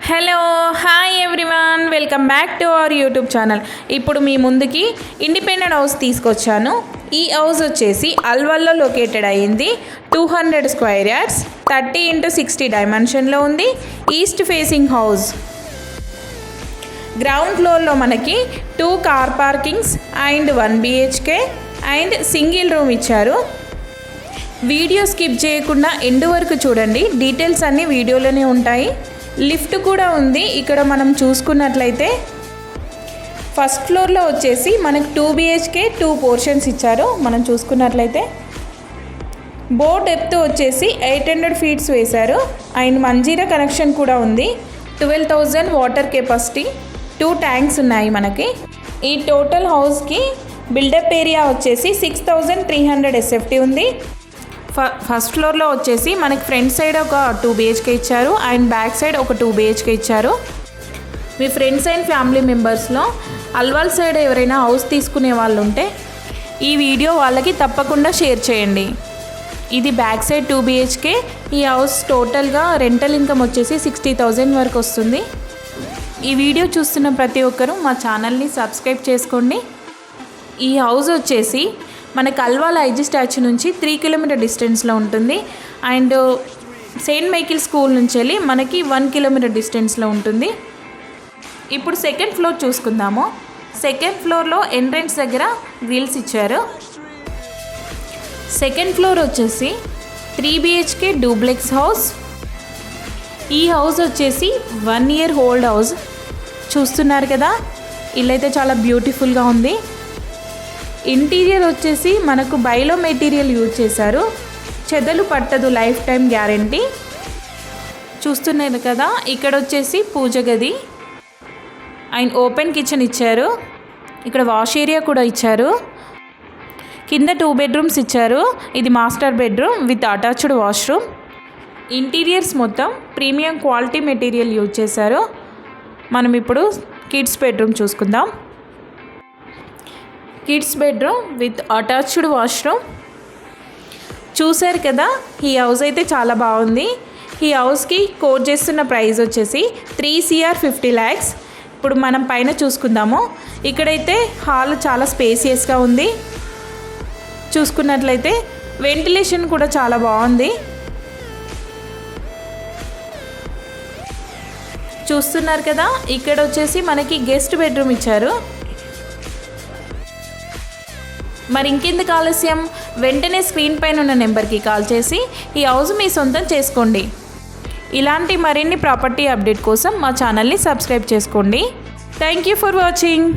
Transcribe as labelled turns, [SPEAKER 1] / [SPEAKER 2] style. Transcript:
[SPEAKER 1] Hello hi everyone, welcome back to our YouTube channel. ఇప్పుడు మీ ముందుకి independent house తీసుకొచ్చాను. ఈ హౌస్ వచ్చేసి అల్వాల్లో లొకేటెడ్ అయ్యింది. 200 స్క్వేర్ యార్డ్స్, 30x60 డైమెన్షన్లో ఉంది. East facing house. గ్రౌండ్ ఫ్లోర్లో మనకి 2 car parkings and 1 BHK and single room ఇచ్చారు. వీడియో స్కిప్ చేయకుండా ఎండ్ వరకు చూడండి, డీటెయిల్స్ అన్నీ వీడియోలోనే ఉంటాయి. లిఫ్ట్ కూడా ఉంది. ఇక్కడ మనం చూసుకున్నట్లయితే ఫస్ట్ ఫ్లోర్లో వచ్చేసి మనకు 2 BHK 2 పోర్షన్స్ ఇచ్చారు. మనం చూసుకున్నట్లయితే బోర్ డెప్త్ వచ్చేసి 800 ఫీట్స్ వేశారు అండ్ మంజీరా కనెక్షన్ కూడా ఉంది. 12,000 వాటర్ కెపాసిటీ, 2 ట్యాంక్స్ ఉన్నాయి మనకి. ఈ టోటల్ హౌస్కి బిల్డప్ ఏరియా వచ్చేసి 6,300 SFT ఉంది. ఫస్ట్ ఫ్లోర్లో వచ్చేసి మనకి ఫ్రంట్ సైడ్ ఒక 2 BHK ఇచ్చారు అండ్ బ్యాక్ సైడ్ ఒక 2 BHK ఇచ్చారు. మీ ఫ్రెండ్స్ అండ్ ఫ్యామిలీ మెంబర్స్లో అల్వాల్ సైడ్ ఎవరైనా హౌస్ తీసుకునే వాళ్ళు ఉంటే ఈ వీడియో వాళ్ళకి తప్పకుండా షేర్ చేయండి. ఇది బ్యాక్ సైడ్ 2 BHK. ఈ హౌస్ టోటల్గా రెంటల్ ఇన్కమ్ వచ్చేసి 60,000 వరకు వస్తుంది. ఈ వీడియో చూస్తున్న ప్రతి ఒక్కరూ మా ఛానల్ని సబ్స్క్రైబ్ చేసుకోండి. ఈ హౌస్ వచ్చేసి మనకు అల్వాల్ ఐజీ స్టాచ్యూ నుంచి 3 కిలోమీటర్ డిస్టెన్స్లో ఉంటుంది అండ్ సెయింట్ మైకిల్ స్కూల్ నుంచి వెళ్ళి మనకి 1 కిలోమీటర్ డిస్టెన్స్లో ఉంటుంది. ఇప్పుడు సెకండ్ ఫ్లోర్ చూసుకుందాము. సెకండ్ ఫ్లోర్లో ఎంట్రన్స్ దగ్గర గ్రిల్స్ ఇచ్చారు. సెకండ్ ఫ్లోర్ వచ్చేసి 3 BHK డూప్లెక్స్ హౌస్. ఈ హౌస్ వచ్చేసి 1 year ఓల్డ్ హౌస్. చూస్తున్నారు కదా, ఇల్లు అయితే చాలా బ్యూటిఫుల్గా ఉంది. ఇంటీరియర్ వచ్చేసి మనకు బైలో మెటీరియల్ యూజ్ చేశారు. చెదలు పట్టదు, లైఫ్ టైం గ్యారంటీ. చూస్తున్నారు కదా, ఇక్కడ వచ్చేసి పూజ గది అండ్ ఓపెన్ కిచెన్ ఇచ్చారు. ఇక్కడ వాష్ ఏరియా కూడా ఇచ్చారు. కింద 2 bedrooms ఇచ్చారు. ఇది master bedroom with attached washroom. Interiors మొత్తం ప్రీమియం క్వాలిటీ మెటీరియల్ యూజ్ చేశారు. మనం ఇప్పుడు కిడ్స్ బెడ్రూమ్ చూసుకుందాం. Kids bedroom with attached washroom. చూశారు కదా, ఈ హౌస్ అయితే చాలా బాగుంది. ఈ హౌస్కి కోట్ చేస్తున్న ప్రైస్ వచ్చేసి 3 CR 50 lakhs. ఇప్పుడు మనం పైన చూసుకుందాము. ఇక్కడైతే హాల్ చాలా స్పేసియస్గా ఉంది. చూసుకున్నట్లయితే వెంటిలేషన్ కూడా చాలా బాగుంది. చూస్తున్నారు కదా, ఇక్కడ వచ్చేసి మనకి గెస్ట్ బెడ్రూమ్ ఇచ్చారు. మరి ఇంకెందుకు ఆలస్యం, వెంటనే స్క్రీన్ పైన ఉన్న నెంబర్కి కాల్ చేసి ఈ హౌస్ మీ సొంతం చేసుకోండి. ఇలాంటి మరిన్ని ప్రాపర్టీ అప్డేట్ కోసం మా ఛానల్ని సబ్స్క్రైబ్ చేసుకోండి. Thank you for watching.